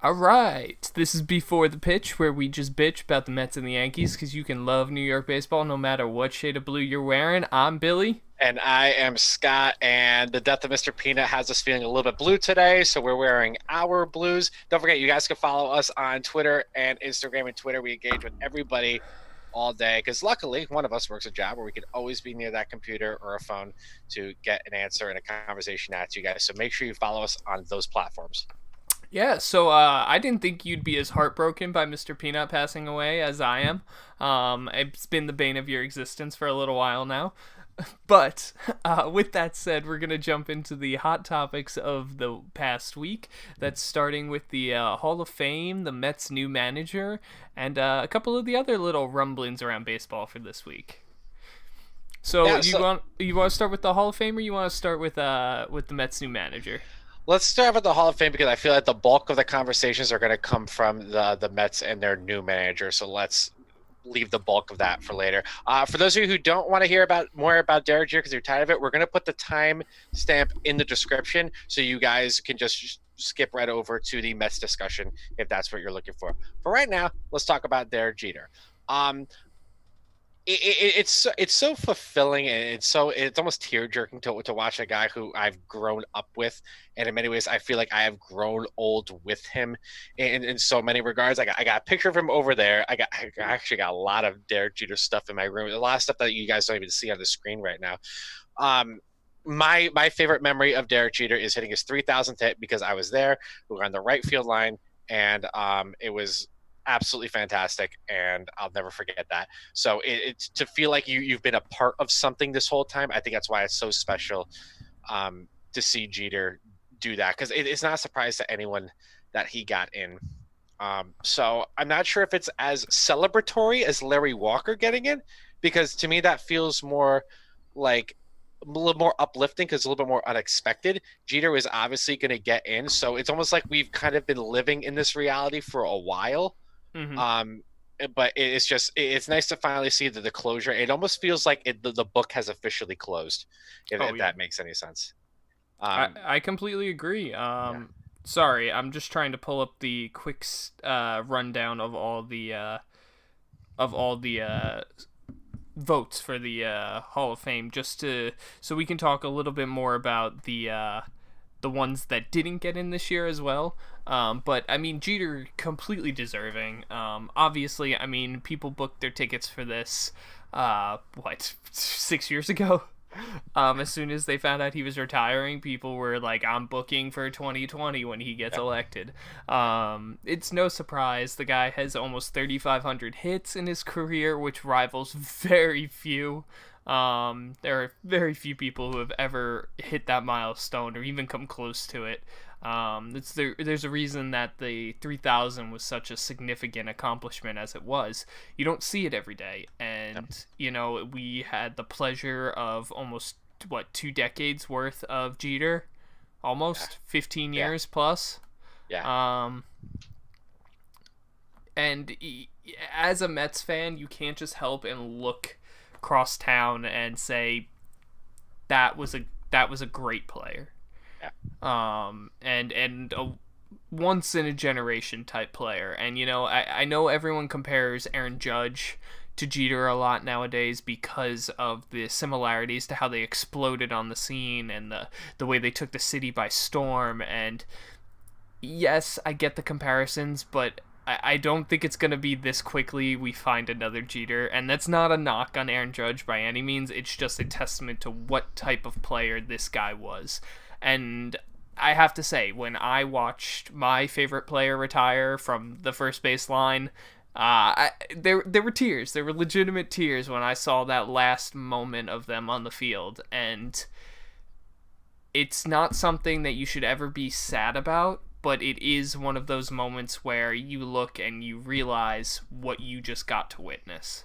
All right. This is Before the Pitch, where we just bitch about the Mets and the Yankees because you can love New York baseball no matter what shade of blue you're wearing. I'm Billy. And I am Scott, and the death of Mr. Peanut has us feeling a little bit blue today, so we're wearing our blues. Don't forget, you guys can follow us on Twitter and Instagram. And Twitter, we engage with everybody all day because luckily one of us works a job where we can always be near that computer or a phone to get an answer and a conversation at you guys. So make sure you follow us on those platforms. Yeah, so I didn't think you'd be as heartbroken by Mr. Peanut passing away as I am. It's been the bane of your existence for a little while now. But with that said, we're going to jump into the hot topics of the past week. That's starting with the Hall of Fame, the Mets' new manager, and a couple of the other little rumblings around baseball for this week. So Yeah, you so want you want to start with the Hall of Fame, or you want to start with the Mets' new manager? let's start with the Hall of Fame because I feel like the bulk of the conversations are going to come from the Mets and their new manager. So let's leave the bulk of that for later. For those of you who don't want to hear about more about Derek Jeter because you're tired of it, we're going to put the time stamp in the description so you guys can just skip right over to the Mets discussion if that's what you're looking for. For right now, let's talk about Derek Jeter. Um, it's so fulfilling and it's almost tear jerking to watch a guy who I've grown up with, and in many ways I feel like I have grown old with him in so many regards. I got a picture of him over there. I actually got a lot of Derek Jeter stuff in my room. A lot of stuff that you guys don't even see on the screen right now. Um, my favorite memory of Derek Jeter is hitting his 3,000th hit because I was there. We were on the right field line, and it was absolutely fantastic, and I'll never forget that. So it's to feel like you've been a part of something this whole time. I think that's why it's so special to see Jeter do that because it's not a surprise to anyone that he got in. So I'm not sure if it's as celebratory as Larry Walker getting in, because to me that feels more like a little more uplifting because it's a little bit more unexpected. Jeter was obviously going to get in, so it's almost like we've kind of been living in this reality for a while. Mm-hmm. um but it's nice to finally see the closure. It almost feels like the book has officially closed, Oh if yeah. that makes any sense. I completely agree. Yeah. Sorry, I'm just trying to pull up the quick rundown of all the votes for the Hall of Fame, just to so we can talk a little bit more about the ones that didn't get in this year as well. But I mean, Jeter completely deserving. Obviously, I mean, people booked their tickets for this. What 6 years ago? As soon as they found out he was retiring, people were like, "I'm booking for 2020 when he gets Yeah. elected." It's no surprise the guy has almost 3,500 hits in his career, which rivals very few. There are very few people who have ever hit that milestone or even come close to it. There's a reason that the 3,000 was such a significant accomplishment as it was. You don't see it every day, Yeah. and we had the pleasure of almost 2 decades worth of Jeter, Yeah. almost 15 Yeah. years plus. Yeah. Um, and as a Mets fan, you can't just help and look across town and say that was a great player. Yeah. And a once in a generation type player. And I know everyone compares Aaron Judge to Jeter a lot nowadays because of the similarities to how they exploded on the scene and the way they took the city by storm. And yes, I get the comparisons, but I don't think it's going to be this quickly we find another Jeter. And that's not a knock on Aaron Judge by any means. It's just a testament to what type of player this guy was. And I have to say, when I watched my favorite player retire from the first base line, there were tears. There were legitimate tears when I saw that last moment of them on the field. And it's not something that you should ever be sad about, but it is one of those moments where you look and you realize what you just got to witness.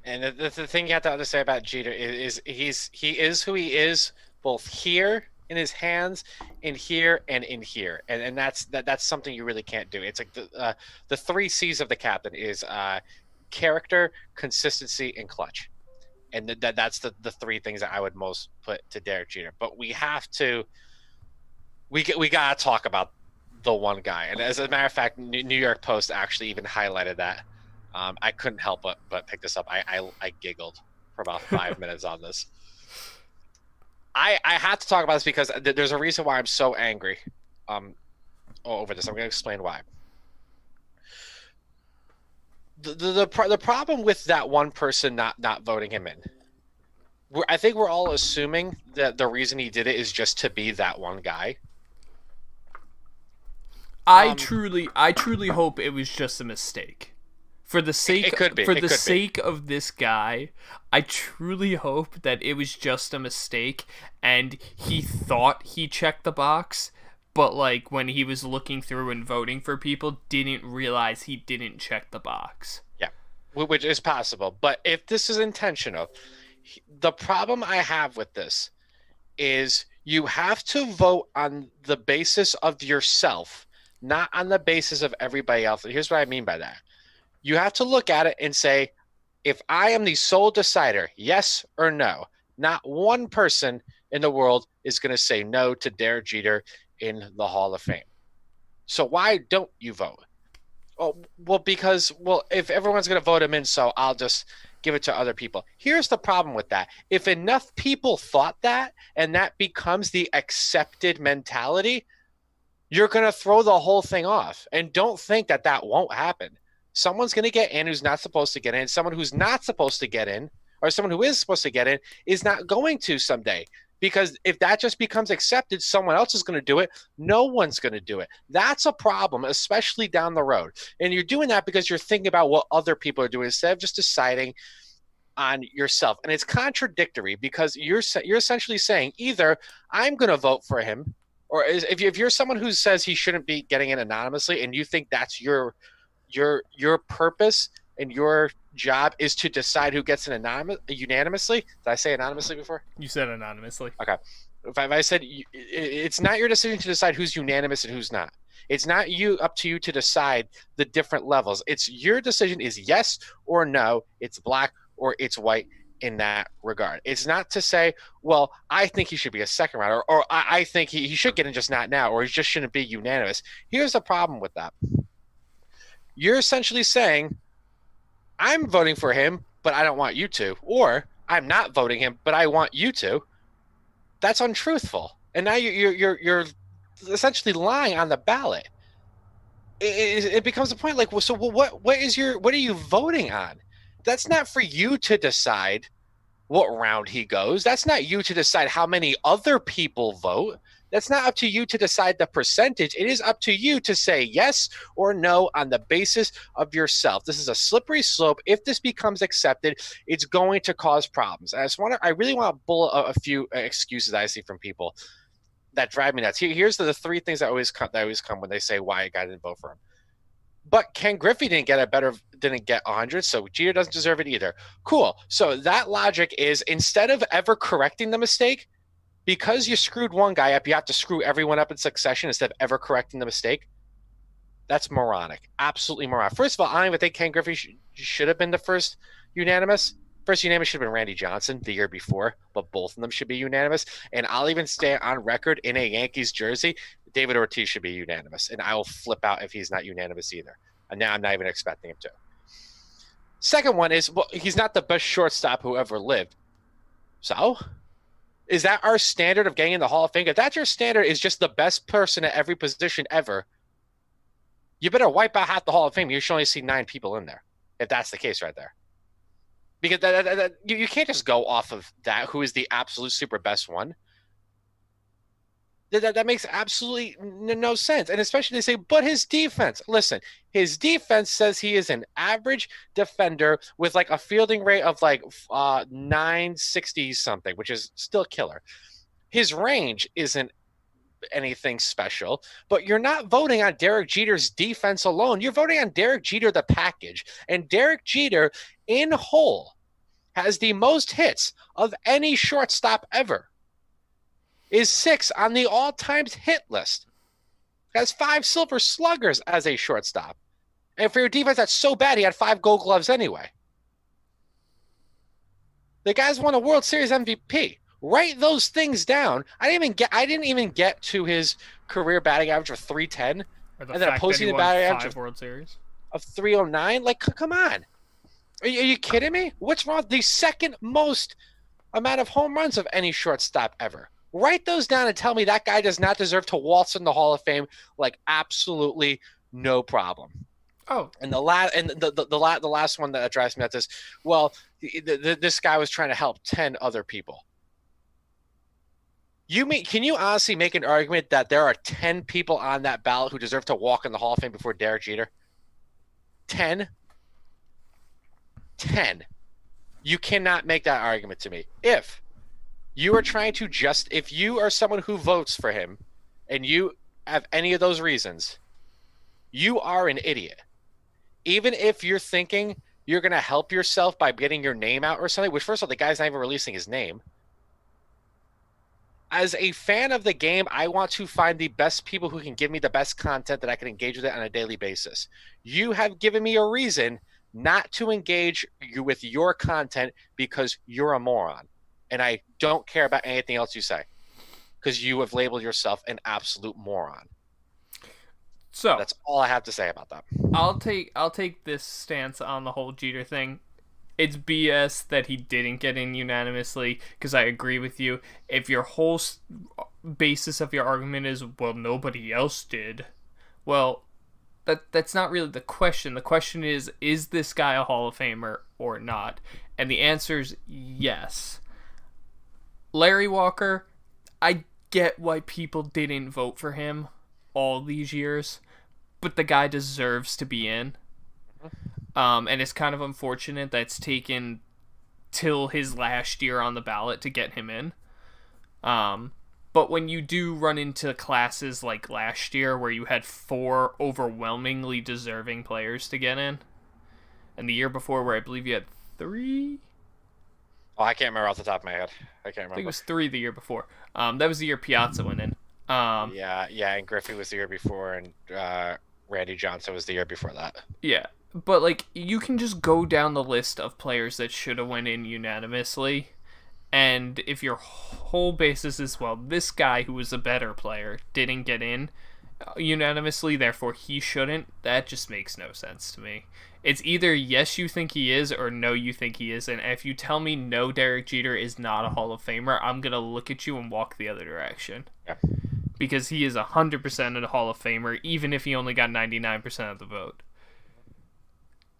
And the thing you have to understand about Jeter he is who he is, both here in his hands, in here and in here, and that's something you really can't do. It's like the three C's of the captain is character, consistency, and clutch, and that's the three things that I would most put to Derek Jeter. But we gotta talk about the one guy. And as a matter of fact, New York Post actually even highlighted that. I couldn't help but pick this up. I giggled for about 5 minutes on this. I had to talk about this because there's a reason why I'm so angry over this. I'm going to explain why. The problem with that one person not voting him in, I think we're all assuming that the reason he did it is just to be that one guy. I truly hope it was just a mistake. For the sake It could be. for the sake of this guy, I truly hope that it was just a mistake and he thought he checked the box, but like when he was looking through and voting for people didn't realize he didn't check the box. Yeah, which is possible. But if this is intentional, the problem I have with this is you have to vote on the basis of yourself, not on the basis of everybody else. And here's what I mean by that. You have to look at it and say, if I am the sole decider, yes or no, not one person in the world is going to say no to Derek Jeter in the Hall of Fame. So why don't you vote? Oh, well, because, if everyone's going to vote him in, so I'll just give it to other people. Here's the problem with that. If enough people thought that, and that becomes the accepted mentality, you're going to throw the whole thing off. And don't think that won't happen. Someone's going to get in who's not supposed to get in. Someone who's not supposed to get in, or someone who is supposed to get in, is not going to someday. Because if that just becomes accepted, someone else is going to do it. No one's going to do it. That's a problem, especially down the road. And you're doing that because you're thinking about what other people are doing instead of just deciding on yourself. And it's contradictory because you're essentially saying either I'm going to vote for him, or if you're someone who says he shouldn't be getting in anonymously and you think that's your purpose and your job is to decide who gets in unanimously. Did I say anonymously before? You said anonymously. Okay. If I said it's not your decision to decide who's unanimous and who's not. It's not up to you to decide the different levels. It's your decision is yes or no. It's black or it's white in that regard. It's not to say, well, I think he should be a second rounder, or I think he should get in, just not now, or he just shouldn't be unanimous. Here's the problem with that. You're essentially saying, I'm voting for him, but I don't want you to. Or I'm not voting him, but I want you to. That's untruthful. And now you're essentially lying on the ballot. It becomes a point like, well, so what are you voting on? That's not for you to decide what round he goes. That's not you to decide how many other people vote. That's not up to you to decide the percentage. It is up to you to say yes or no on the basis of yourself. This is a slippery slope. If this becomes accepted, it's going to cause problems. And I really want to bullet a few excuses I see from people that drive me nuts. Here's the three things that always come when they say why a guy didn't vote for him. But Ken Griffey didn't get 100, so Jeter doesn't deserve it either. Cool. So that logic is, instead of ever correcting the mistake, because you screwed one guy up, you have to screw everyone up in succession instead of ever correcting the mistake. That's moronic. Absolutely moronic. First of all, I don't even think Ken Griffey should have been the first unanimous. First unanimous should have been Randy Johnson the year before, but both of them should be unanimous. And I'll even stay on record in a Yankees jersey, David Ortiz should be unanimous. And I will flip out if he's not unanimous either. And now I'm not even expecting him to. Second one is, well, he's not the best shortstop who ever lived. So? Is that our standard of getting in the Hall of Fame? If that's your standard, is just the best person at every position ever, you better wipe out half the Hall of Fame. You should only see 9 people in there, if that's the case right there. Because you can't just go off of that, who is the absolute super best one. That makes absolutely no sense. And especially they say, but his defense. Listen, his defense says he is an average defender with like a fielding rate of like 960 something, which is still killer. His range isn't anything special, but you're not voting on Derek Jeter's defense alone. You're voting on Derek Jeter, the package. And Derek Jeter in whole has the most hits of any shortstop ever. Is 6 on the all-time hit list. Has 5 Silver Sluggers as a shortstop. And for your defense, that's so bad he had 5 Gold Gloves anyway. The guy's won a World Series MVP. Write those things down. I didn't even get to his career batting average of 310, Or the and then a fact that he postseason won batting average 5 World Series. of 309. Like, come on. Are you kidding me? What's wrong? The second most amount of home runs of any shortstop ever. Write those down and tell me that guy does not deserve to waltz in the Hall of Fame. Like, absolutely no problem. Oh, And the last one that drives me nuts is, well, this guy was trying to help 10 other people. Can you honestly make an argument that there are 10 people on that ballot who deserve to walk in the Hall of Fame before Derek Jeter? 10? 10. You cannot make that argument to me. If you are trying to if you are someone who votes for him and you have any of those reasons, you are an idiot. Even if you're thinking you're going to help yourself by getting your name out or something, which, first of all, the guy's not even releasing his name. As a fan of the game, I want to find the best people who can give me the best content that I can engage with it on a daily basis. You have given me a reason not to engage you with your content because you're a moron. And I don't care about anything else you say because you have labeled yourself an absolute moron. So that's all I have to say about that. I'll take this stance on the whole Jeter thing. It's BS that he didn't get in unanimously, because I agree with you. If your whole basis of your argument is, well, nobody else did, well, that's not really the question. The question is this guy a Hall of Famer or not? And the answer is yes. Larry Walker, I get why people didn't vote for him all these years, but the guy deserves to be in. And it's kind of unfortunate that it's taken till his last year on the ballot to get him in. But when you do run into classes like last year where you had 4 overwhelmingly deserving players to get in, and the year before where I believe you had 3? Oh, I can't remember off the top of my head. I can't remember. I think it was 3 the year before. That was the year Piazza went in. Yeah, and Griffey was the year before, and Randy Johnson was the year before that. Yeah. But, like, you can just go down the list of players that should have went in unanimously, and if your whole basis is, well, this guy who was a better player didn't get in unanimously, therefore he shouldn't, that just makes no sense to me. It's either yes, you think he is, or no, you think he isn't. And if you tell me no, Derek Jeter is not a Hall of Famer, I'm going to look at you and walk the other direction. Yeah. Because he is 100% a Hall of Famer, even if he only got 99% of the vote.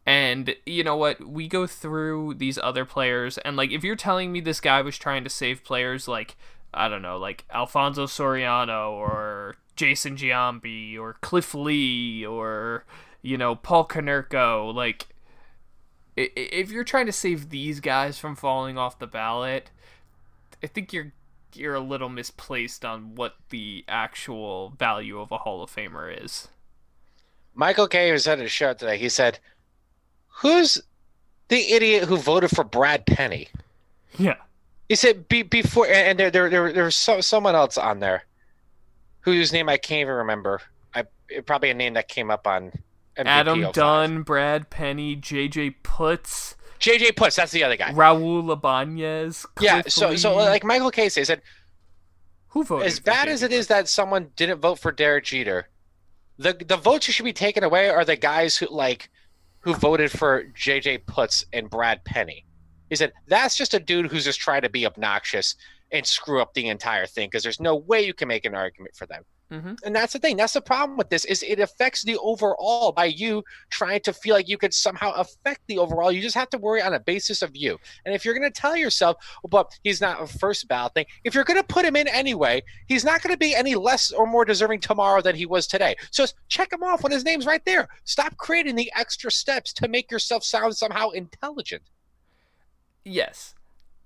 And you know what? We go through these other players, and like, if you're telling me this guy was trying to save players like, I don't know, like Alfonso Soriano or Jason Giambi or Cliff Lee or, you know, Paul Konerko, like, if you're trying to save these guys from falling off the ballot, I think you're a little misplaced on what the actual value of a Hall of Famer is. Michael Kay was at a show today. He said, "Who's the idiot who voted for Brad Penny?" Yeah. He said before, and there was someone else on there whose name I can't even remember. Probably a name that came up on MVP Adam 05. Dunn, Brad Penny, JJ Putz. JJ Putz, that's the other guy. Raul Ibanez. Yeah, Cliff so Lee. like Michael Casey said, Who voted? as bad as it is that someone didn't vote for Derek Jeter, the votes who should be taken away are the guys who voted for JJ Putz and Brad Penny. He said, that's just a dude who's just trying to be obnoxious and screw up the entire thing, because there's no way you can make an argument for them. Mm-hmm. And that's the thing. That's the problem with this, is it affects the overall by you trying to feel like you could somehow affect the overall. You just have to worry on a basis of you. And if you're going to tell yourself, well, but he's not a first ballot thing, if you're going to put him in anyway, he's not going to be any less or more deserving tomorrow than he was today. So just check him off when his name's right there. Stop creating the extra steps to make yourself sound somehow intelligent. Yes.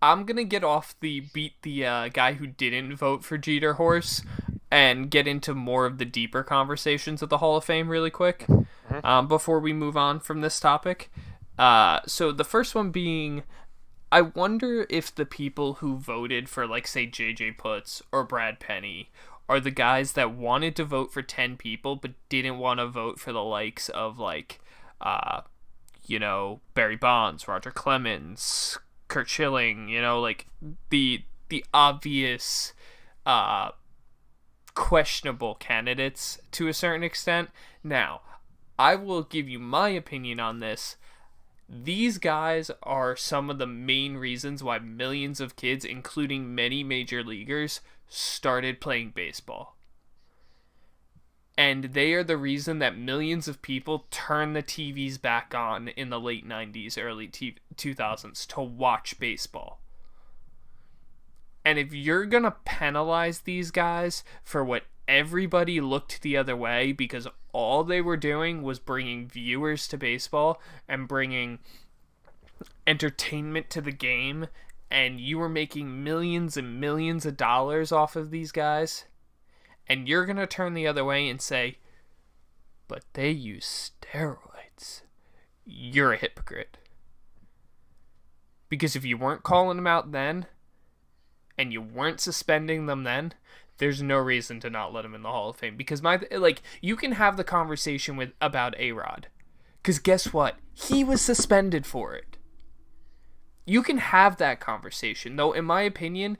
I'm going to get off the beat the guy who didn't vote for Jeter horse and get into more of the deeper conversations of the Hall of Fame really quick before we move on from this topic. So the first one being, I wonder if the people who voted for, like, say, JJ Putz or Brad Penny are the guys that wanted to vote for 10 people but didn't want to vote for the likes of, like, you know, Barry Bonds, Roger Clemens, Kurt Schilling, you know, like the the obvious uh, questionable candidates to a certain extent. Now, I will give you my opinion on this. These guys are some of the main reasons why millions of kids, including many major leaguers, started playing baseball. And they are the reason that millions of people turn the TVs back on in the late 90s, early 2000s to watch baseball. And if you're going to penalize these guys for what everybody looked the other way because all they were doing was bringing viewers to baseball and bringing entertainment to the game, and you were making millions and millions of dollars off of these guys, and you're going to turn the other way and say, but they use steroids, you're a hypocrite. Because if you weren't calling them out then, and you weren't suspending them then, there's no reason to not let him in the Hall of Fame. Because you can have the conversation about A-Rod. Because guess what? He was suspended for it. You can have that conversation. Though, in my opinion,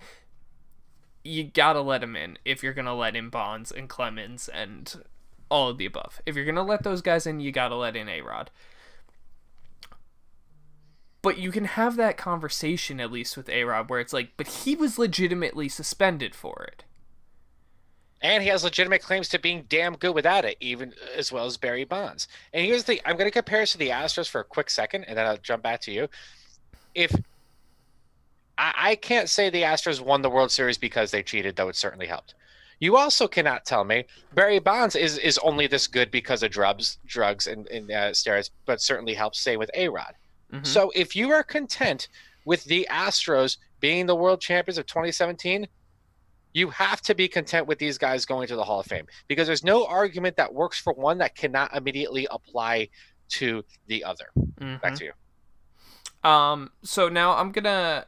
you gotta let him in if you're gonna let in Bonds and Clemens and all of the above. If you're gonna let those guys in, you gotta let in A-Rod. But you can have that conversation, at least with A-Rod, where it's like, but he was legitimately suspended for it. And he has legitimate claims to being damn good without it, even as well as Barry Bonds. And here's the thing. I'm going to compare us to the Astros for a quick second, and then I'll jump back to you. If I can't say the Astros won the World Series because they cheated, though it certainly helped. You also cannot tell me Barry Bonds is only this good because of drugs and steroids, but certainly helps, say, with A-Rod. Mm-hmm. So if you are content with the Astros being the world champions of 2017, you have to be content with these guys going to the Hall of Fame, because there's no argument that works for one that cannot immediately apply to the other. Mm-hmm. Back to you. So now I'm gonna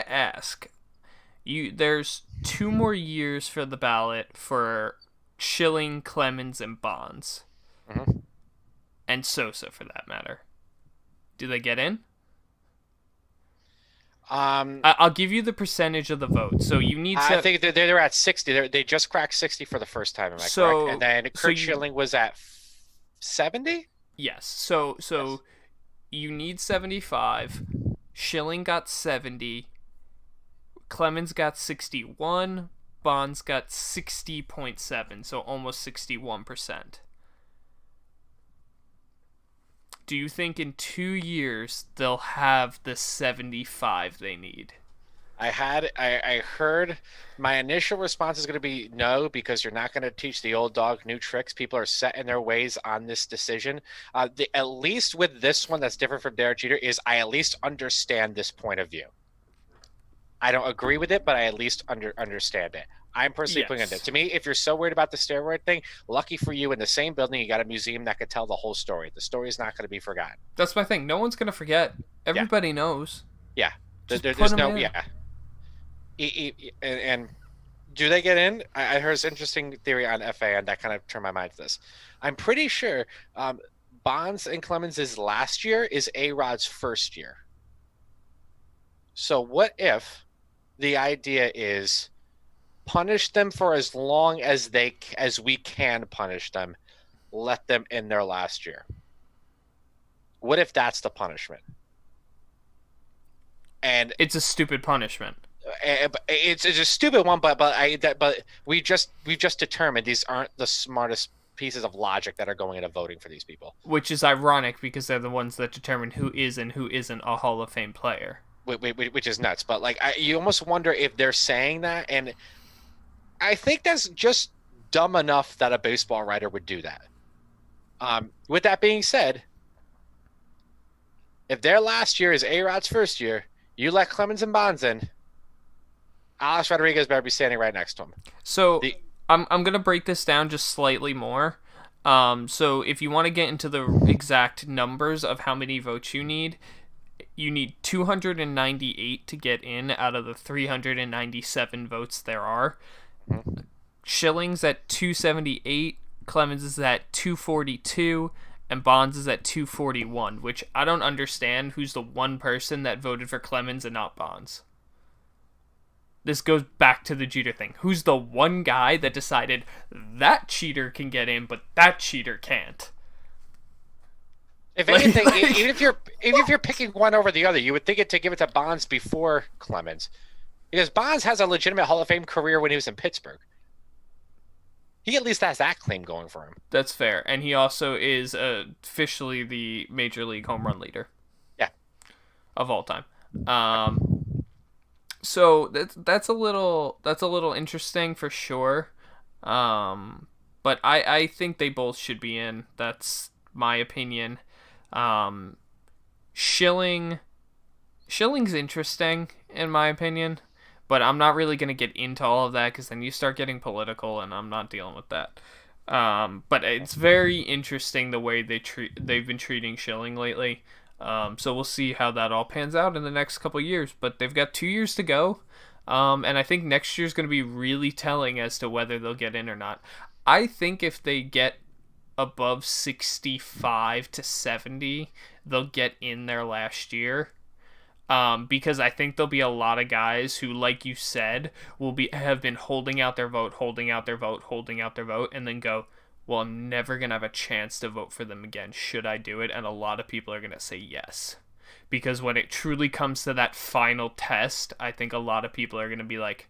ask you. There's 2 more years for the ballot for Schilling, Clemens, and Bonds, mm-hmm. and Sosa for that matter. Do they get in? I'll give you the percentage of the vote. So you need. I think they're at 60. They just cracked 60 for the first time. Am I correct? And then Kurt Schilling was at 70. Yes. So yes. You need 75. Schilling got 70. Clemens got 61. Bonds got 60.7. So almost 61%. Do you think in 2 years they'll have the 75 they need? I heard my initial response is going to be no, because you're not going to teach the old dog new tricks. People are set in their ways on this decision. At least with this one that's different from Derek Jeter is I at least understand this point of view. I don't agree with it, but I at least understand it. I'm personally putting it. To me, if you're so worried about the steroid thing, lucky for you, in the same building, you got a museum that could tell the whole story. The story is not going to be forgotten. That's my thing. No one's going to forget. Everybody knows. Yeah. There's no, And do they get in? I heard this interesting theory on FA, and that kind of turned my mind to this. I'm pretty sure Bonds and Clemens' last year is A-Rod's first year. So what if the idea is punish them for as long as we can punish them, let them in their last year? What if that's the punishment? And it's a stupid punishment. It's a stupid one, but we've just determined these aren't the smartest pieces of logic that are going into voting for these people. Which is ironic, because they're the ones that determine who is and who isn't a Hall of Fame player. Which is nuts. But you almost wonder if they're saying that, and I think that's just dumb enough that a baseball writer would do that. With that being said, if their last year is A-Rod's first year, you let Clemens and Bonds in, Alex Rodriguez better be standing right next to him. So I'm going to break this down just slightly more. So if you want to get into the exact numbers of how many votes you need 298 to get in out of the 397 votes there are. Mm-hmm. Schilling's at 278, Clemens is at 242, and Bonds is at 241, which I don't understand who's the one person that voted for Clemens and not Bonds. this goes back to the Jeter thing. Who's the one guy that decided that cheater can get in, but that cheater can't? If anything, even if you're picking one over the other, you would think it to give it to Bonds before Clemens, because Bonds has a legitimate Hall of Fame career when he was in Pittsburgh. He at least has that claim going for him. That's fair, and he also is officially the Major League home run leader. Yeah, of all time. So that's a little interesting for sure. But I think they both should be in. That's my opinion. Schilling's interesting in my opinion, but I'm not really gonna get into all of that because then you start getting political, and I'm not dealing with that. But it's very interesting the way they've been treating Schilling lately. So we'll see how that all pans out in the next couple of years. But they've got 2 years to go. And I think next year's going to be really telling as to whether they'll get in or not. I think if they get above 65 to 70, they'll get in there last year. Because I think there'll be a lot of guys who, like you said, have been holding out their vote, and then go, well, I'm never going to have a chance to vote for them again. Should I do it? And a lot of people are going to say yes. Because when it truly comes to that final test, I think a lot of people are going to be like,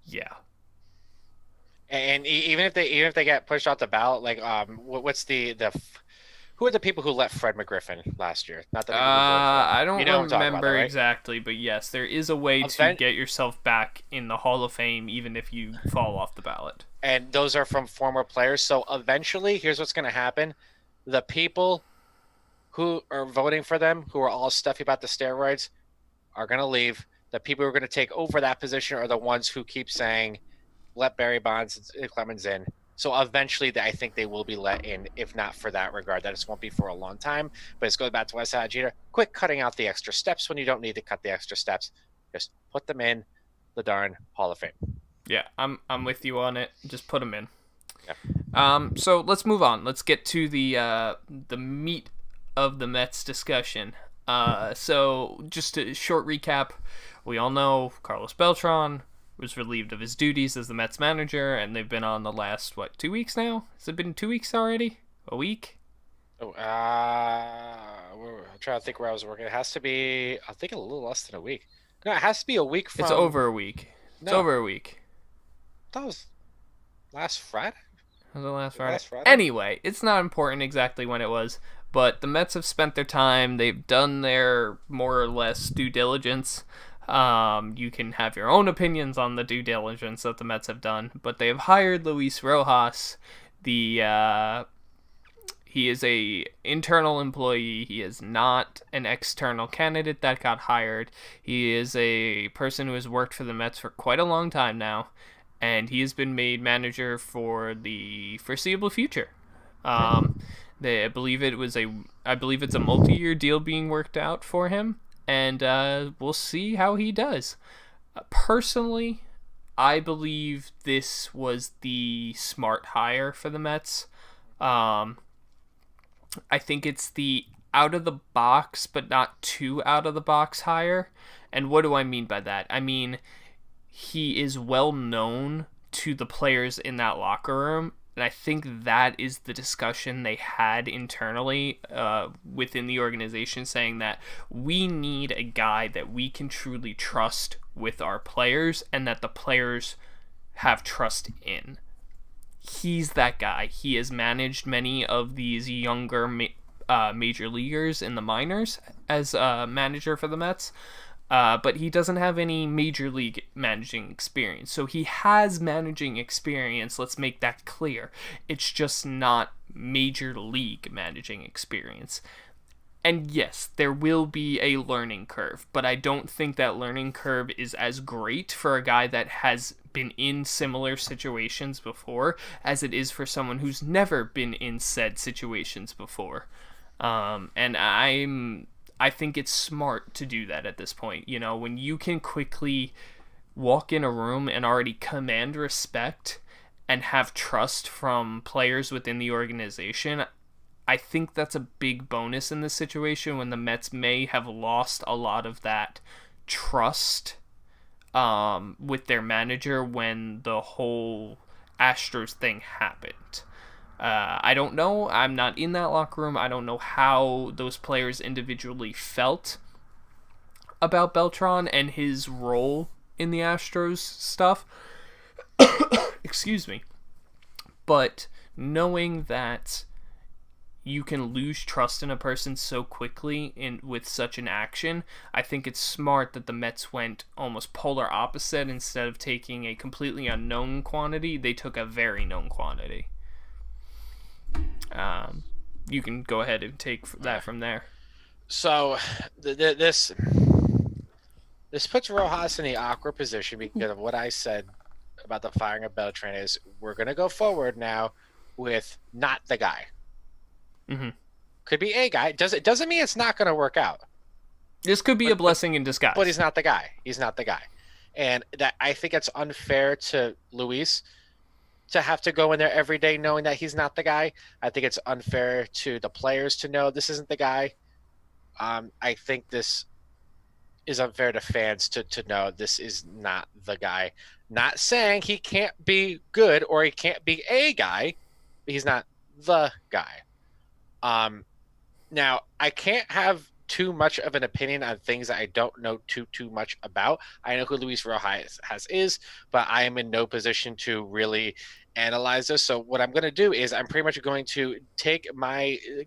yeah. And even if they get pushed off the ballot, like what's who are the people who let Fred McGriffin last year? Not the people who voted for him. I don't remember that, right? exactly, but yes, there is a way to get yourself back in the Hall of Fame even if you fall off the ballot. And those are from former players. So eventually, here's what's going to happen. The people who are voting for them, who are all stuffy about the steroids, are going to leave. The people who are going to take over that position are the ones who keep saying, let Barry Bonds and Clemens in. So eventually, I think they will be let in, if not for that regard. That just won't be for a long time. But it's going back to what I said, Jeter. Quit cutting out the extra steps when you don't need to cut the extra steps. Just put them in the darn Hall of Fame. Yeah, I'm with you on it. Just put them in. Yeah. So let's move on. Let's get to the meat of the Mets discussion. So just a short recap. We all know Carlos Beltran was relieved of his duties as the Mets manager, and they've been on the last, 2 weeks now? Has it been 2 weeks already? A week? Oh, I'm trying to think where I was working. It has to be, I think, a little less than a week. No, it has to be a week from... It's over a week. It's over a week. That was last Friday? Was it last Friday? Anyway, it's not important exactly when it was, but the Mets have spent their time. They've done their more or less due diligence. You can have your own opinions on the due diligence that the Mets have done, but they have hired Luis Rojas. He is a internal employee. He is not an external candidate that got hired. He is a person who has worked for the Mets for quite a long time now, and he has been made manager for the foreseeable future. I believe it's a multi-year deal being worked out for him, and we'll see how he does. Personally, I believe this was the smart hire for the Mets. I think it's the out of the box, but not too out of the box hire. And what do I mean by that? I mean, he is well known to the players in that locker room, and I think that is the discussion they had internally within the organization, saying that we need a guy that we can truly trust with our players and that the players have trust in. He's that guy. He has managed many of these younger major leaguers in the minors as a manager for the Mets. But he doesn't have any major league managing experience. So he has managing experience, let's make that clear. It's just not major league managing experience. And yes, there will be a learning curve, but I don't think that learning curve is as great for a guy that has been in similar situations before as it is for someone who's never been in said situations before. And I think it's smart to do that at this point. You know, when you can quickly walk in a room and already command respect and have trust from players within the organization, I think that's a big bonus in this situation when the Mets may have lost a lot of that trust with their manager when the whole Astros thing happened. I don't know. I'm not in that locker room. I don't know how those players individually felt about Beltran and his role in the Astros stuff. Excuse me. But knowing that you can lose trust in a person so quickly in with such an action, I think it's smart that the Mets went almost polar opposite. Instead of taking a completely unknown quantity, they took a very known quantity. You can go ahead and take that from there. So this puts Rojas in the awkward position because of what I said about the firing of Beltran. Is we're gonna go forward now with not the guy. Mm-hmm. Could be a guy. Doesn't mean it's not gonna work out. This could be a blessing in disguise. But he's not the guy. He's not the guy, and that I think it's unfair to Luis to have to go in there every day knowing that he's not the guy. I think it's unfair to the players to know this isn't the guy. I think this is unfair to fans to know this is not the guy. Not saying he can't be good or he can't be a guy, but he's not the guy. Now I can't have too much of an opinion on things that I don't know too much about. I know who Luis Rojas is, but I am in no position to really analyze this. So what I'm going to do is I'm pretty much going to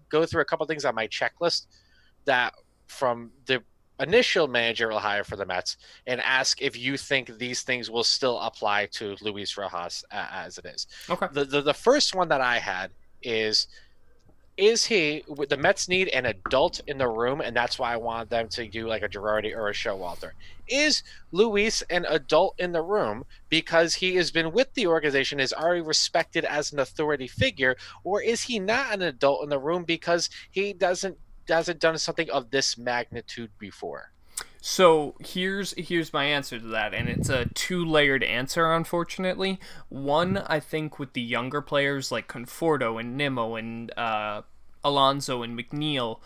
go through a couple things on my checklist that from the initial managerial hire for the Mets and ask if you think these things will still apply to Luis Rojas as it is. Okay. The first one that I had is the Mets need an adult in the room, and that's why I wanted them to do like a Girardi or a Showalter. Is Luis an adult in the room because he has been with the organization, is already respected as an authority figure, or is he not an adult in the room because he hasn't done something of this magnitude before? So here's my answer to that, and it's a two-layered answer, unfortunately. One, I think with the younger players like Conforto and Nimmo and Alonso and McNeil,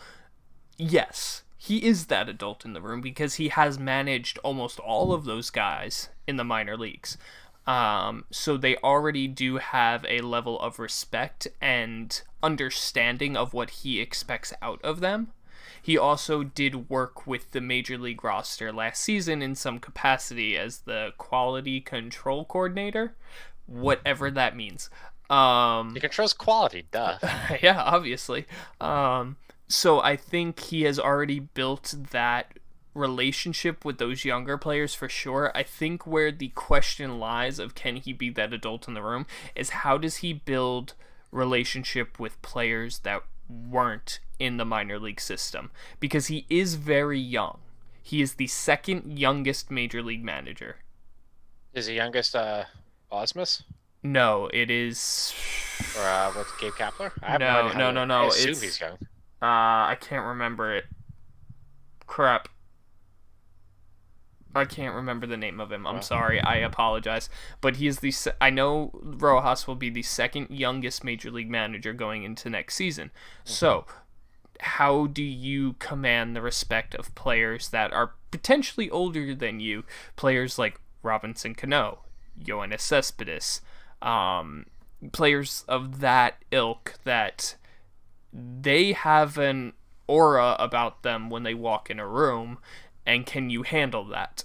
yes, he is that adult in the room because he has managed almost all of those guys in the minor leagues. So they already do have a level of respect and understanding of what he expects out of them. He also did work with the Major League roster last season in some capacity as the quality control coordinator, whatever that means. He controls quality, duh. Yeah, obviously. So I think he has already built that relationship with those younger players for sure. I think where the question lies of can he be that adult in the room is how does he build relationship with players that weren't in the minor league system, because he is very young. He is the second youngest major league manager. Is the youngest Osmus? No, it is. Or what's Gabe Kapler? I have No. I assume he's young. I can't remember it. Crap. I can't remember the name of him. I'm sorry. I apologize. But he is I know Rojas will be the second youngest major league manager going into next season. Mm-hmm. So, how do you command the respect of players that are potentially older than you? Players like Robinson Cano, Yoenis Cespedes, players of that ilk that they have an aura about them when they walk in a room, and can you handle that?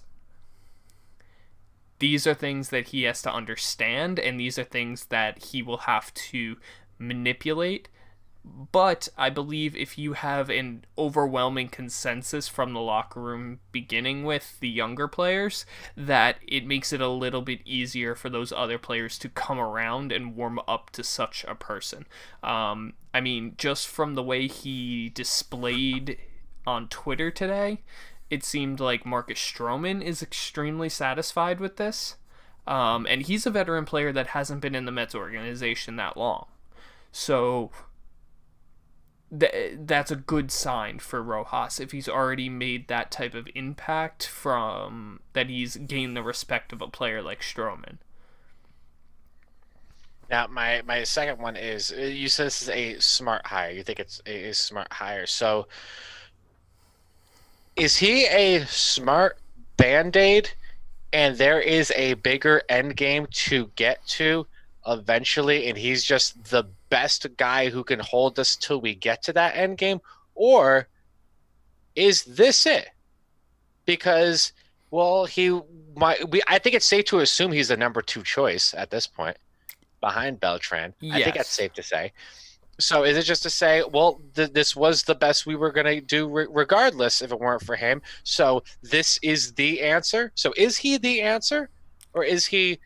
These are things that he has to understand, and these are things that he will have to manipulate. But I believe if you have an overwhelming consensus from the locker room beginning with the younger players, that it makes it a little bit easier for those other players to come around and warm up to such a person. I mean, just from the way he displayed on Twitter today, it seemed like Marcus Stroman is extremely satisfied with this. And he's a veteran player that hasn't been in the Mets organization that long. So that's a good sign for Rojas if he's already made that type of impact from that he's gained the respect of a player like Stroman. Now, my second one is, you said this is a smart hire. You think it's a smart hire. So is he a smart Band-Aid and there is a bigger end game to get to eventually, and he's just the best guy who can hold us till we get to that end game? Or is this it? Because, well, I think it's safe to assume he's the number 2 choice at this point behind Beltran. I think that's Yes. safe to say. So is it just to say, well, this was the best we were going to do regardless if it weren't for him? So this is the answer? So is he the answer? Or is he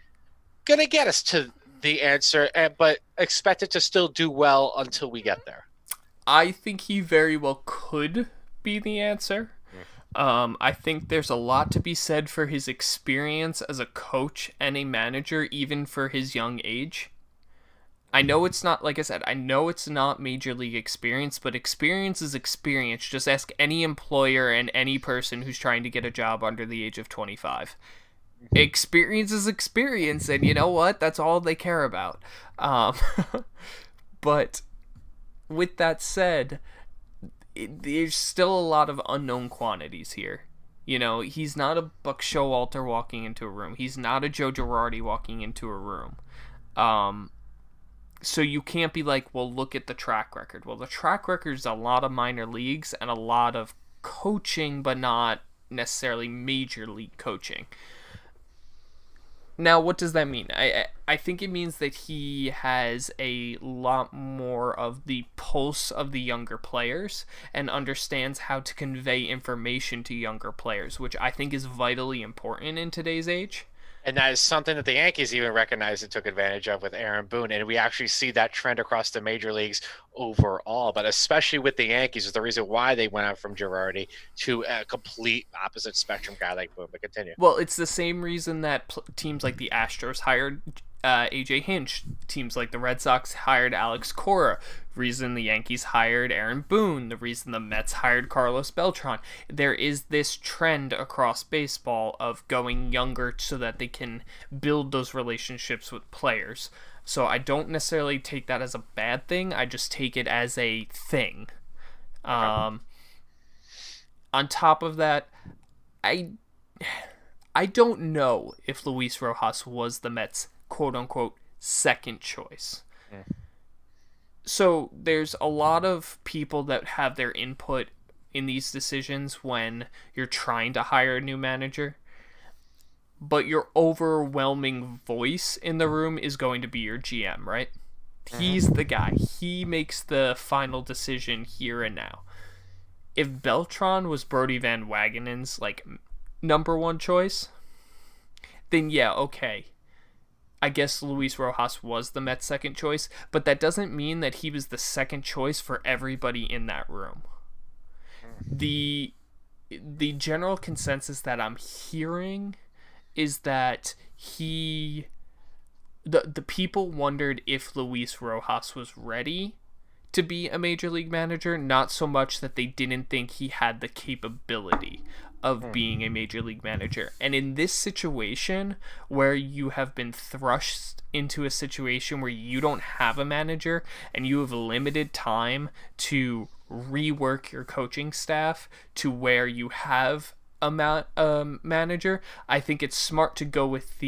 going to get us to the answer, but expect it to still do well until we get there? I think he very well could be the answer. I think there's a lot to be said for his experience as a coach and a manager, even for his young age. I know it's not, like I said, I know it's not major league experience, but experience is experience. Just ask any employer and any person who's trying to get a job under the age of 25. Experience is experience, and you know what? That's all they care about. Um, but with that said, there's still a lot of unknown quantities here. You know, he's not a Buck Showalter walking into a room. He's not a Joe Girardi walking into a room. So you can't be like, well, look at the track record. Well, the track record is a lot of minor leagues and a lot of coaching, but not necessarily major league coaching. Now, what does that mean? I think it means that he has a lot more of the pulse of the younger players and understands how to convey information to younger players, which I think is vitally important in today's age. And that is something that the Yankees even recognized and took advantage of with Aaron Boone. And we actually see that trend across the major leagues overall, but especially with the Yankees is the reason why they went out from Girardi to a complete opposite spectrum guy like Boone. But continue. Well, it's the same reason that teams like the Astros hired AJ Hinch. Teams like the Red Sox hired Alex Cora. Reason the Yankees hired Aaron Boone. The reason the Mets hired Carlos Beltran. There is this trend across baseball of going younger so that they can build those relationships with players. So I don't necessarily take that as a bad thing. I just take it as a thing. On top of that, I don't know if Luis Rojas was the Mets' quote-unquote second choice. So there's a lot of people that have their input in these decisions when you're trying to hire a new manager. But your overwhelming voice in the room is going to be your GM, right? He's the guy. He makes the final decision here and now. If Beltran was Brody Van Wagenen's number 1 choice, then yeah, okay. I guess Luis Rojas was the Mets' second choice, but that doesn't mean that he was the second choice for everybody in that room. The general consensus that I'm hearing is that the people wondered if Luis Rojas was ready to be a major league manager, not so much that they didn't think he had the capability of being a major league manager. And in this situation where you have been thrust into a situation where you don't have a manager and you have limited time to rework your coaching staff to where you have a manager, I think it's smart to go with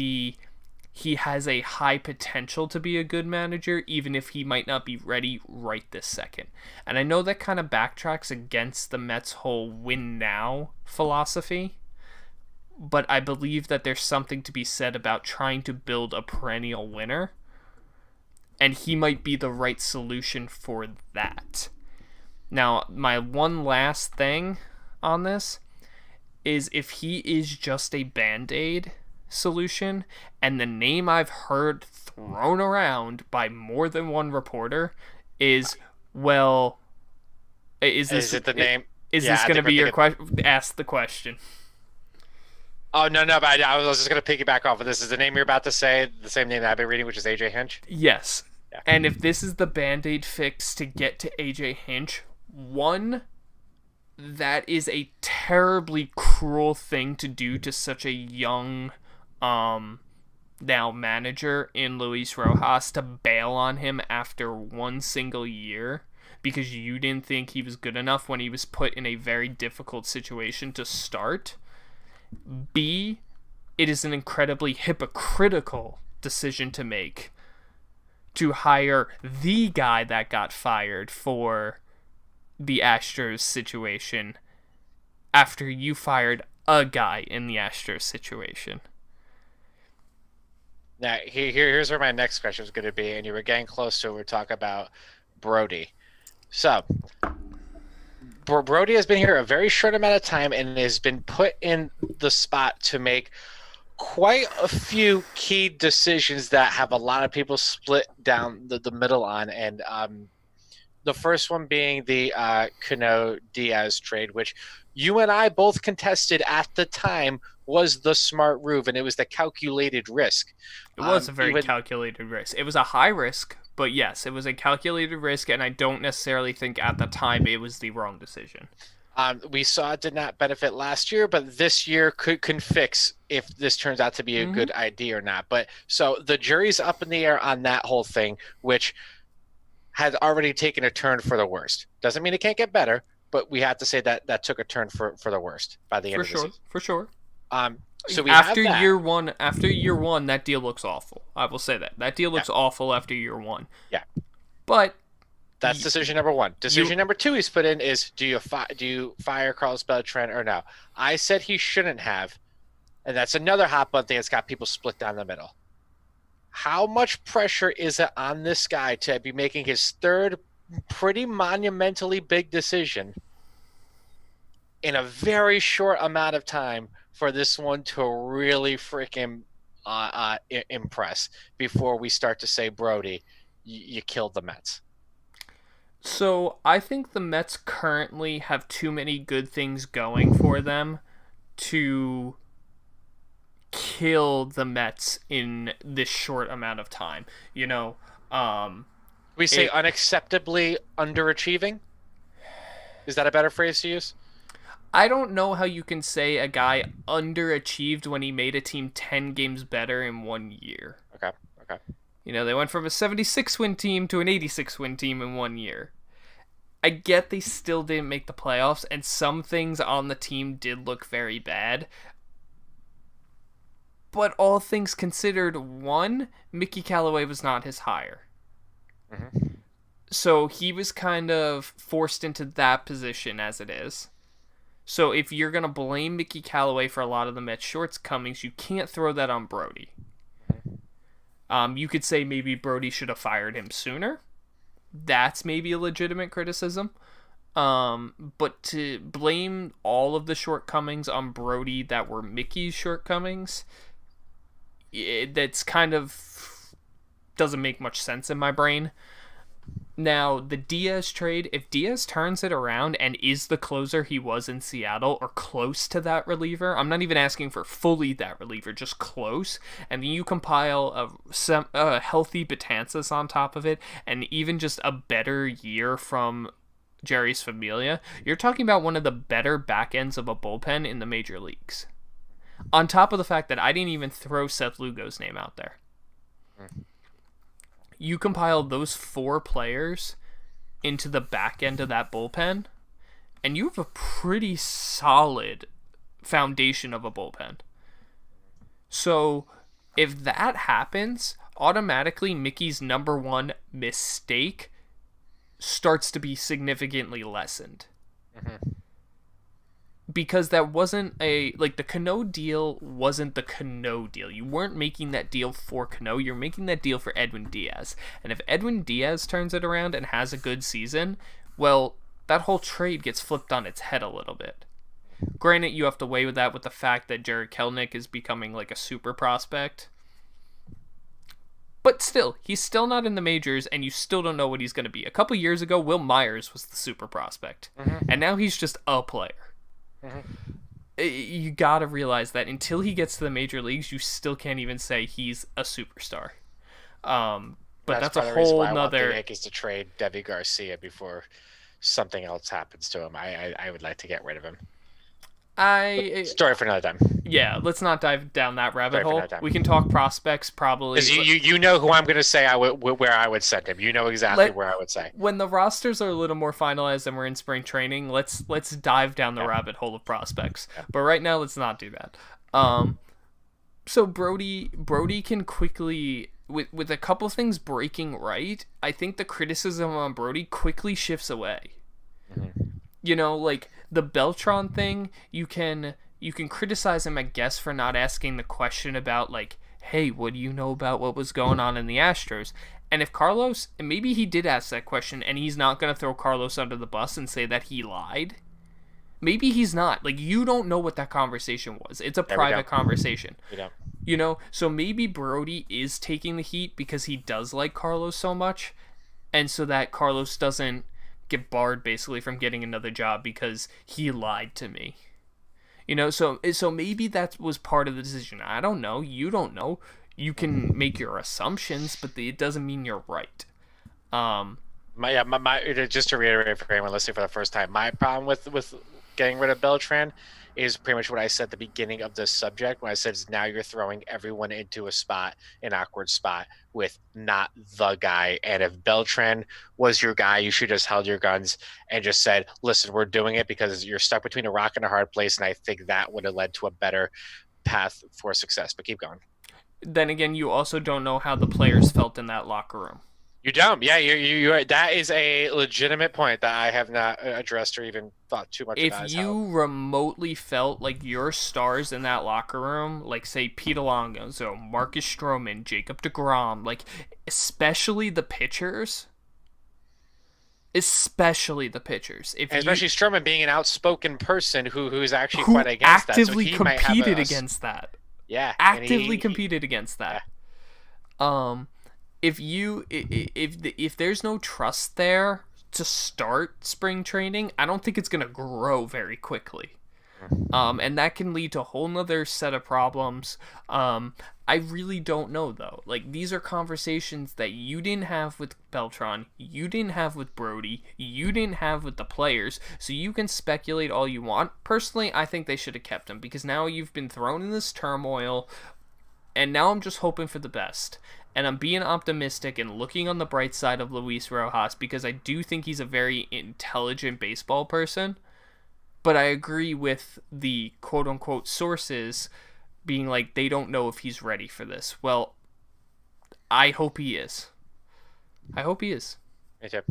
he has a high potential to be a good manager, even if he might not be ready right this second. And I know that kind of backtracks against the Mets' whole win now philosophy, but I believe that there's something to be said about trying to build a perennial winner, and he might be the right solution for that. Now, my one last thing on this is if he is just a Band-Aid solution, and the name I've heard thrown around by more than one reporter is, well, is it the name? Is this going to be your question? Ask the question. Oh, no, but I was just going to piggyback off of this. Is the name you're about to say the same name that I've been reading, which is AJ Hinch? Yes. Yeah. And if this is the Band-Aid fix to get to AJ Hinch, one, that is a terribly cruel thing to do to such a young now manager in Luis Rojas, to bail on him after one single year because you didn't think he was good enough when he was put in a very difficult situation to start. B, it is an incredibly hypocritical decision to make to hire the guy that got fired for the Astros situation after you fired a guy in the Astros situation. Now, here's where my next question is going to be, and you were getting close to it. We're talking about Brody. So, Brody has been here a very short amount of time and has been put in the spot to make quite a few key decisions that have a lot of people split down the middle on. And the first one being the Cano-Diaz trade, which you and I both contested at the time was the smart move, and it was the calculated risk. It was a very calculated risk. It was a high risk, but yes, it was a calculated risk, and I don't necessarily think at the time it was the wrong decision. We saw it did not benefit last year, but this year can fix if this turns out to be a good idea or not. But so the jury's up in the air on that whole thing, which had already taken a turn for the worst. Doesn't mean it can't get better, but we have to say that took a turn for the worst by the end of the season. For sure. So we after have that. year one, that deal looks awful. I will say that deal looks awful after year one. Yeah, but that's decision number one. Decision number two he's put in is do you fire Carlos Beltran or no? I said he shouldn't have, and that's another hot button thing that's got people split down the middle. How much pressure is it on this guy to be making his third pretty monumentally big decision in a very short amount of time for this one to really freaking impress before we start to say, Brody, you killed the Mets? So I think the Mets currently have too many good things going for them to kill the Mets in this short amount of time. You know, we say unacceptably underachieving? Is that a better phrase to use? I don't know how you can say a guy underachieved when he made a team 10 games better in 1 year. Okay. You know, they went from a 76-win team to an 86-win team in 1 year. I get they still didn't make the playoffs, and some things on the team did look very bad. But all things considered, one, Mickey Callaway was not his hire. Mm-hmm. So he was kind of forced into that position as it is. So if you're going to blame Mickey Callaway for a lot of the Mets' shortcomings, you can't throw that on Brody. You could say maybe Brody should have fired him sooner. That's maybe a legitimate criticism. But to blame all of the shortcomings on Brody that were Mickey's shortcomings, that's kind of doesn't make much sense in my brain. Now, the Diaz trade, if Diaz turns it around and is the closer he was in Seattle or close to that reliever, I'm not even asking for fully that reliever, just close, and then you compile a healthy Betances on top of it, and even just a better year from Jerry's Familia, you're talking about one of the better back ends of a bullpen in the major leagues. On top of the fact that I didn't even throw Seth Lugo's name out there. You compile those four players into the back end of that bullpen, and you have a pretty solid foundation of a bullpen. So if that happens, automatically Mickey's number one mistake starts to be significantly lessened. Mm-hmm. Because that wasn't the Cano deal wasn't the Cano deal. You weren't making that deal for Cano. You're making that deal for Edwin Diaz. And if Edwin Diaz turns it around and has a good season, well, that whole trade gets flipped on its head a little bit. Granted, you have to weigh with that with the fact that Jared Kelenic is becoming like a super prospect. But still, he's still not in the majors, and you still don't know what he's going to be. A couple years ago, Will Myers was the super prospect. Mm-hmm. And now he's just a player. Mm-hmm. You gotta realize that until he gets to the major leagues, you still can't even say he's a superstar. But that's a whole nother. I want the Yankees to trade Debbie Garcia before something else happens to him. I would like to get rid of him. Story for another time. Yeah, let's not dive down that rabbit hole. We can talk prospects probably. Because you know who I'm going to say where I would send him. You know exactly where I would say. When the rosters are a little more finalized and we're in spring training, let's dive down the rabbit hole of prospects. Yeah. But right now, let's not do that. So Brody can quickly, with a couple things breaking right, I think the criticism on Brody quickly shifts away. Mm-hmm. You know, like the Beltran thing, you can criticize him, I guess, for not asking the question about like, hey, what do you know about what was going on in the Astros? And if Carlos, and maybe he did ask that question, and he's not gonna throw Carlos under the bus and say that he lied. Maybe he's not. Like, you don't know what that conversation was. It's a private conversation. We don't. You know, so maybe Brody is taking the heat because he does like Carlos so much, and so that Carlos doesn't get barred basically from getting another job because he lied to me. You know, so maybe that was part of the decision. I don't know. You don't know. You can make your assumptions, but it doesn't mean you're right. Just to reiterate for anyone listening for the first time, my problem with getting rid of Beltran is pretty much what I said at the beginning of this subject when I said now you're throwing everyone into an awkward spot with not the guy. And if Beltran was your guy, you should just held your guns and just said, listen, we're doing it because you're stuck between a rock and a hard place. And I think that would have led to a better path for success. But keep going. Then again, you also don't know how the players felt in that locker room. You don't. Yeah, you. That is a legitimate point that I have not addressed or even thought too much about. If you remotely felt like your stars in that locker room, like say Pete Alonso, Marcus Stroman, Jacob deGrom, like especially the pitchers, if especially Stroman being an outspoken person who's actually who quite against actively that, so he competed against that. Yeah, actively competed against that. Yeah. If there's no trust there to start spring training, I don't think it's gonna grow very quickly. And that can lead to a whole nother set of problems. I really don't know though. Like, these are conversations that you didn't have with Beltran, you didn't have with Brody, you didn't have with the players, so you can speculate all you want. Personally, I think they should have kept him because now you've been thrown in this turmoil, and now I'm just hoping for the best. And I'm being optimistic and looking on the bright side of Luis Rojas because I do think he's a very intelligent baseball person. But I agree with the quote-unquote sources being like, they don't know if he's ready for this. Well, I hope he is. I hope he is. Me too.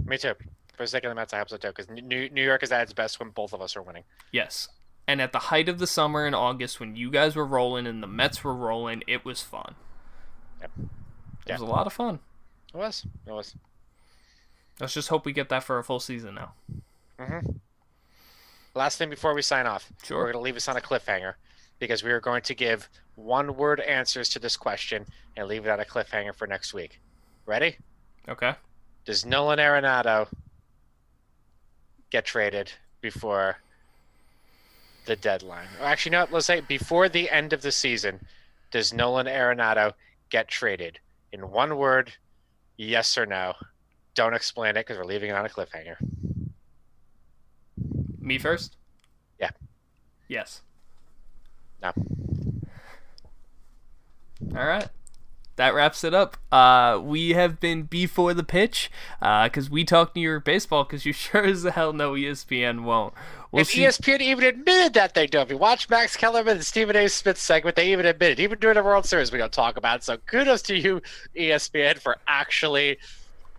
For the sake of the Mets, I hope so too. Because New York is at its best when both of us are winning. Yes. And at the height of the summer in August, when you guys were rolling and the Mets were rolling, it was fun. Yep. It was a lot of fun. It was. Let's just hope we get that for a full season now. Mm-hmm. Last thing before we sign off. Sure. We're going to leave us on a cliffhanger because we are going to give one-word answers to this question and leave it at a cliffhanger for next week. Ready? Okay. Does Nolan Arenado get traded before the deadline? Or actually, no, let's say before the end of the season, does Nolan Arenado get traded? In one word, yes or no. Don't explain it because we're leaving it on a cliffhanger. Me first? Yeah. Yes. No. All right. That wraps it up. We have been Before the Pitch because we talk New York baseball because you sure as hell know ESPN won't. ESPN even admitted that they do. If you watch Max Kellerman and Stephen A. Smith's segment, they even admitted, even during the World Series, we don't talk about it. So kudos to you, ESPN, for actually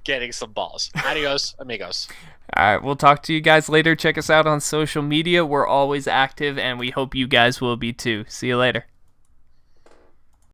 getting some balls. Adios, amigos. All right, we'll talk to you guys later. Check us out on social media. We're always active, and we hope you guys will be too. See you later.